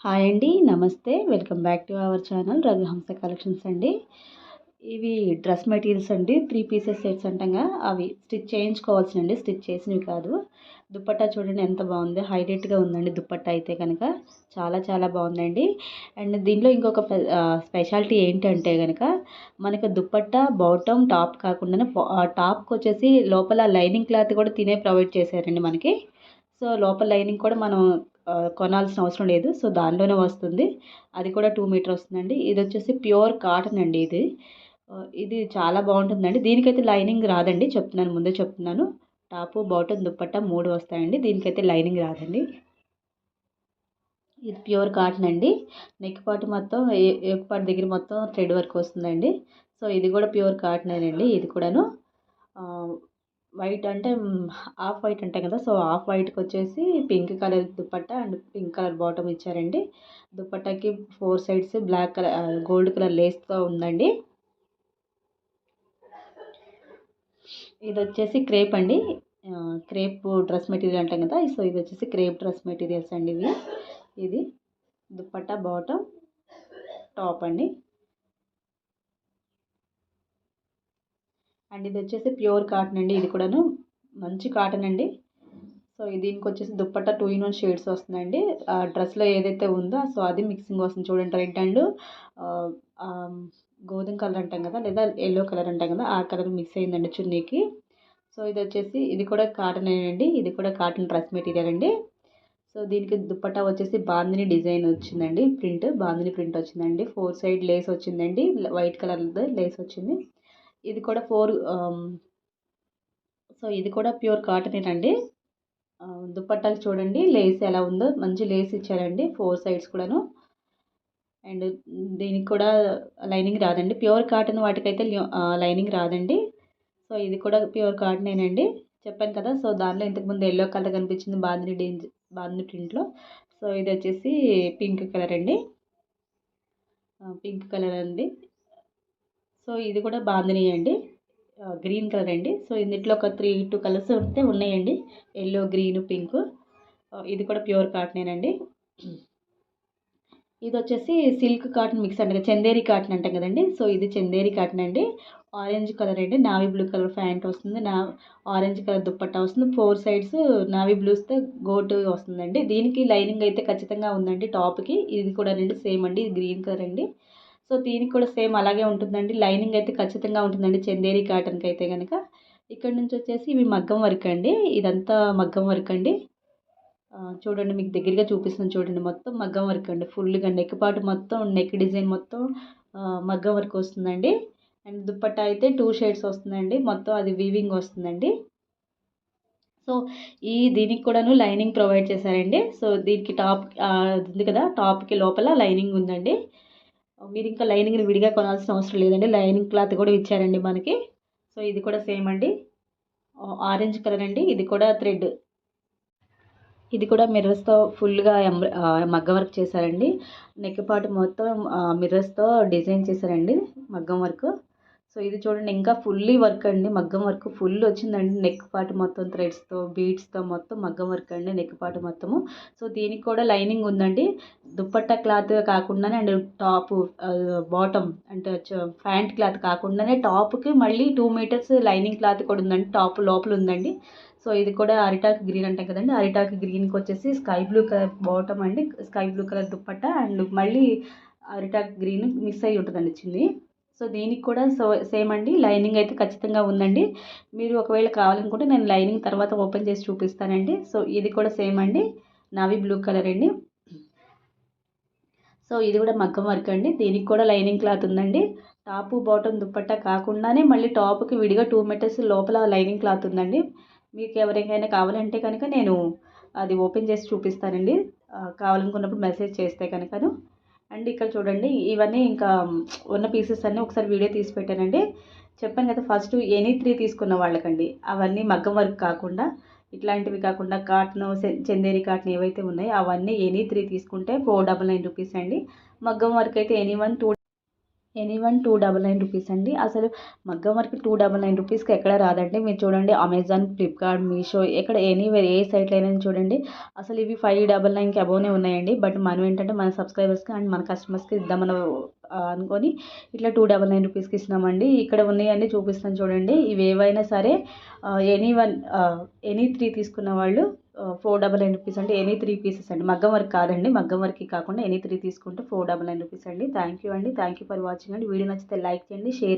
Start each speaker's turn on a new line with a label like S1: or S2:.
S1: Hi అండి. నమస్తే. Welcome back to our channel Raghuhamsa collections అండి. ఇవి డ్రెస్ మెటీరియల్స్ అండి. 3 పీసెస్ సెట్స్ అంటంగా అవి స్టిచ్ చేయించుకోవాల్సినండి. స్టిచ్ చేసినవి కాదు. దుపట్టా చూడండి ఎంత బాగుందో. హైలైట్‌గా ఉందండి దుపట్టా అయితే కనుక. చాలా చాలా బాగుందండి. అండ్ దీనిలో ఇంకొక స్పెషాలిటీ ఏంటంటే గనక మనకు దుపట్టా బాటమ్ టాప్ కాకుండానే టాప్‌కొచ్చేసి లోపల లైనింగ్ క్లాత్ కూడా తినే ప్రొవైడ్ చేశారండి మనకి. సో, లోపల లైనింగ్ కూడా మనం కొనాల్సిన అవసరం లేదు. సో, దానిలోనే వస్తుంది. అది కూడా 2 మీటర్ వస్తుందండి. ఇదొచ్చేసి ప్యూర్ కాటన్ అండి ఇది. ఇది చాలా బాగుంటుందండి. దీనికైతే లైనింగ్ రాదండి. చెప్తున్నాను, ముందే చెప్తున్నాను. టాపు, బాటమ్, దుపట్టా 3 వస్తాయండి. దీనికైతే లైనింగ్ రాదండి. ఇది ప్యూర్ కాటన్ అండి. నెక్ పార్ట్ మొత్తం యోక్ పార్ట్ దగ్గర మొత్తం థ్రెడ్ వర్క్ వస్తుందండి. సో, ఇది కూడా ప్యూర్ కాటనేనండి. ఇది కూడాను. ఆహ్, వైట్ అంటే హాఫ్ వైట్ అంటాం కదా! సో, హాఫ్ వైట్‌కొచ్చేసి pink colour dupatta and pink colour bottom ఇచ్చారండి. దుపట్టాకి 4 sides black colour gold colour లేస్‌తో ఉందండి. ఇదొచ్చేసి క్రేప్ అండి. క్రేప్ డ్రెస్ మెటీరియల్ అంటాం కదా! సో, ఇదొచ్చేసి క్రేప్ డ్రెస్ మెటీరియల్స్ అండి ఇవి. ఇది దుపట్టా, బాటమ్, టాప్ అండి. అండ్ ఇదొచ్చేసి ప్యూర్ కాటన్ అండి. ఇది కూడాను మంచి కాటన్ అండి. సో, దీనికొచ్చేసి దుపట్టా 2 ఇన్ 1 షేడ్స్ వస్తుందండి. డ్రెస్‌లో ఏదైతే ఉందో సో, అది మిక్సింగ్ వస్తుంది చూడండి. రెడ్ అండ్ ఆహ్, ఆహ్, గోధుమ కలర్ అంటాం కదా! లేదా యెల్లో కలర్ అంటాం కదా! ఆ కలర్ మిక్స్ అయిందండి చున్నీకి. సో, ఇదొచ్చేసి ఇది కూడా కాటనేనండి. ఇది కూడా కాటన్ డ్రెస్ మెటీరియల్ అండి. సో, దీనికి దుపట్టా వచ్చేసి బాందిని డిజైన్ వచ్చిందండి. బాందిని ప్రింట్ వచ్చిందండి. 4 సైడ్ లేస్ వచ్చిందండి. వైట్ కలర్‌ది లేస్ వచ్చింది. ఇది కూడా సో, ఇది కూడా ప్యూర్ కాటనేనండి. దుపట్టాకి చూడండి లేస్ ఎలా ఉందో. మంచి లేస్ ఇచ్చారండి 4 సైడ్స్ కూడాను. అండ్ దీనికి కూడా లైనింగ్ రాదండి. ప్యూర్ కాటన్ వాటికైతే లైనింగ్ రాదండి. సో, ఇది కూడా ప్యూర్ కాటనేనండి. చెప్పాను కదా! సో, దానిలో ఇంతకుముందు యెల్లో కలర్ కనిపించింది బాందిని ప్రింట్‌లో. సో, ఇదొచ్చేసి పింక్ కలర్ అండి. పింక్ కలర్ అండి. సో, ఇది కూడా బాందినియే అండి. గ్రీన్ కలర్ అండి. సో, ఇందిట్లో ఒక 2 కలర్స్ అయితే ఉన్నాయండి. Yellow, green, pink. ఇది కూడా ప్యూర్ కాటనేనండి. ఇదొచ్చేసి సిల్క్ కాటన్ మిక్స్ అంటారు. చందేరి కాటన్ అంటాం కదండీ! సో, ఇది చందేరి కాటన్ అండి. ఆరెంజ్ కలర్ అండి. నావీ బ్లూ కలర్ ప్యాంట్ వస్తుంది. ఆరెంజ్ కలర్ దుపట్టా వస్తుంది. 4 సైడ్స్ నావీ బ్లూస్‌తో గోటు వస్తుందండి. దీనికి లైనింగ్ అయితే ఖచ్చితంగా ఉందండి టాప్‌కి. ఇది కూడానండి సేమ్ అండి. ఇది గ్రీన్ కలర్ అండి. సో, దీనికి కూడా సేమ్ అలాగే ఉంటుందండి. లైనింగ్ అయితే ఖచ్చితంగా ఉంటుందండి చందేరి కాటన్‌కి అయితే గనక. ఇక్కడ నుంచి వచ్చేసి ఇవి మగ్గం వర్క్ అండి. ఇదంతా మగ్గం వర్క్ అండి. చూడండి మీకు దగ్గరగా చూపిస్తున్నాను చూడండి. మొత్తం మగ్గం వర్క్ అండి. ఫుల్‌గా నెక్ పార్ట్ మొత్తం నెక్ డిజైన్ మొత్తం మగ్గం వర్క్ వస్తుందండి. అండ్ దుపట్టా అయితే 2 షేడ్స్ వస్తుందండి. మొత్తం అది వీవింగ్ వస్తుందండి. సో, దీనికి కూడాను లైనింగ్ ప్రొవైడ్ చేశారండి. సో, దీనికి టాప్ ఉంది కదా! టాప్‌కి లోపల లైనింగ్ ఉందండి. మీరింకా లైనింగ్‌ని విడిగా కొనాల్సిన అవసరం లేదండి. లైనింగ్ క్లాత్ కూడా ఇచ్చారండి మనకి. సో, ఇది కూడా సేమ్ అండి. ఆరెంజ్ కలర్ అండి. ఇది కూడా థ్రెడ్. ఇది కూడా మిర్రర్స్‌తో ఫుల్‌గా మగ్గం వర్క్ చేశారండి. నెక్ పార్ట్ మొత్తం మిర్రర్స్‌తో డిజైన్ చేశారండి మగ్గం వర్క్. సో, ఇది చూడండి ఇంకా ఫుల్లీ వర్క్ అండి. మగ్గం వర్క్ ఫుల్ వచ్చిందండి. నెక్ పార్ట్ మొత్తం థ్రెడ్స్‌తో, బీడ్స్‌తో మొత్తం మగ్గం వర్క్ అండి నెక్ పార్ట్ మొత్తము. సో, దీనికి కూడా లైనింగ్ ఉందండి. దుపట్టా క్లాత్ కాకుండానే అండ్ టాపు బాటమ్ అంటే ప్యాంట్ క్లాత్ కాకుండానే టాప్‌కి మళ్ళీ 2 మీటర్స్ లైనింగ్ క్లాత్ కూడా ఉందండి. టాప్ లోపల ఉందండి. సో, ఇది కూడా అరిటాకు గ్రీన్ అంటాం కదండీ! అరిటాకు గ్రీన్‌కొచ్చేసి స్కై బ్లూ కలర్ బాటమ్ అండి. Sky blue colour dupatta and మళ్ళీ అరిటాకు గ్రీన్ మిక్స్ అయ్యి ఉంటదండి చున్నీ. సో, దీనికి కూడా సేమ్ అండి. లైనింగ్ అయితే ఖచ్చితంగా ఉందండి. మీరు ఒకవేళ కావాలనుకుంటే నేను లైనింగ్ తర్వాత ఓపెన్ చేసి చూపిస్తానండి. సో, ఇది కూడా సేమ్ అండి. నావీ బ్లూ కలర్ అండి. సో, ఇది కూడా మగ్గం వర్క్ అండి. దీనికి కూడా లైనింగ్ క్లాత్ ఉందండి. టాపు, బాటమ్, దుపట్టా కాకుండానే మళ్ళీ టాప్‌కి విడిగా 2 మీటర్స్ లోపల లైనింగ్ క్లాత్ ఉందండి. మీకు ఎవరికైనా కావాలంటే కనుక నేను అది ఓపెన్ చేసి చూపిస్తానండి. కావాలనుకున్నప్పుడు మెసేజ్ చేస్తే కనుకను. అండ్ ఇక్కడ చూడండి ఇవన్నీ ఇంకా ఉన్న పీసెస్ అన్నీ ఒకసారి వీడియో తీసి పెట్టానండి. చెప్పాను కదా! ఫస్ట్ ఎనీ 3 తీసుకున్న వాళ్ళకండి. అవన్నీ మగ్గం వర్క్ కాకుండా ఇట్లాంటివి కాకుండా కాటను, చందేరి కాటన్ ఏవైతే ఉన్నాయో అవన్నీ ఎనీ 3 తీసుకుంటే 499 రూపీస్ అండి. మగ్గం వర్క్ అయితే any one 2 any one 299 rupees అండి. అసలు మగ్గం వర్క్ 299 రూపీస్కి ఎక్కడ రాదండి. మీరు చూడండి అమెజాన్, ఫ్లిప్కార్ట్, మీషో ఎక్కడ ఎనీవేర్ ఏ సైట్లో అయినా చూడండి అసలు ఇవి 599కి అబోవ్నే ఉన్నాయండి. బట్ మనం ఏంటంటే మన సబ్స్క్రైబర్స్కి అండ్ మన కస్టమర్స్కి ఇద్దామని అనుకొని ఇట్లా 299 రూపీస్కి ఇస్తున్నామండి. ఇక్కడ ఉన్నాయన్నీ చూపిస్తాను చూడండి. ఇవి ఏవైనా సరే ఎనీ వన్ ఎనీ 3 తీసుకున్న వాళ్ళు 499 రూపీస్ అండి. ఎనీ 3 పీసెస్ అండి. మగ్గం వర్క్ కాదండి. మగ్గం వర్క్కి కాకుండా ఎనీ 3 తీసుకుంటే 499 రూపీస్ అండి. థ్యాంక్ యూ అండి. థ్యాంక్ యూ ఫర్ వాచింగ్ అండి. వీడియో నచ్చితే లైక్ చేయండి, షేర్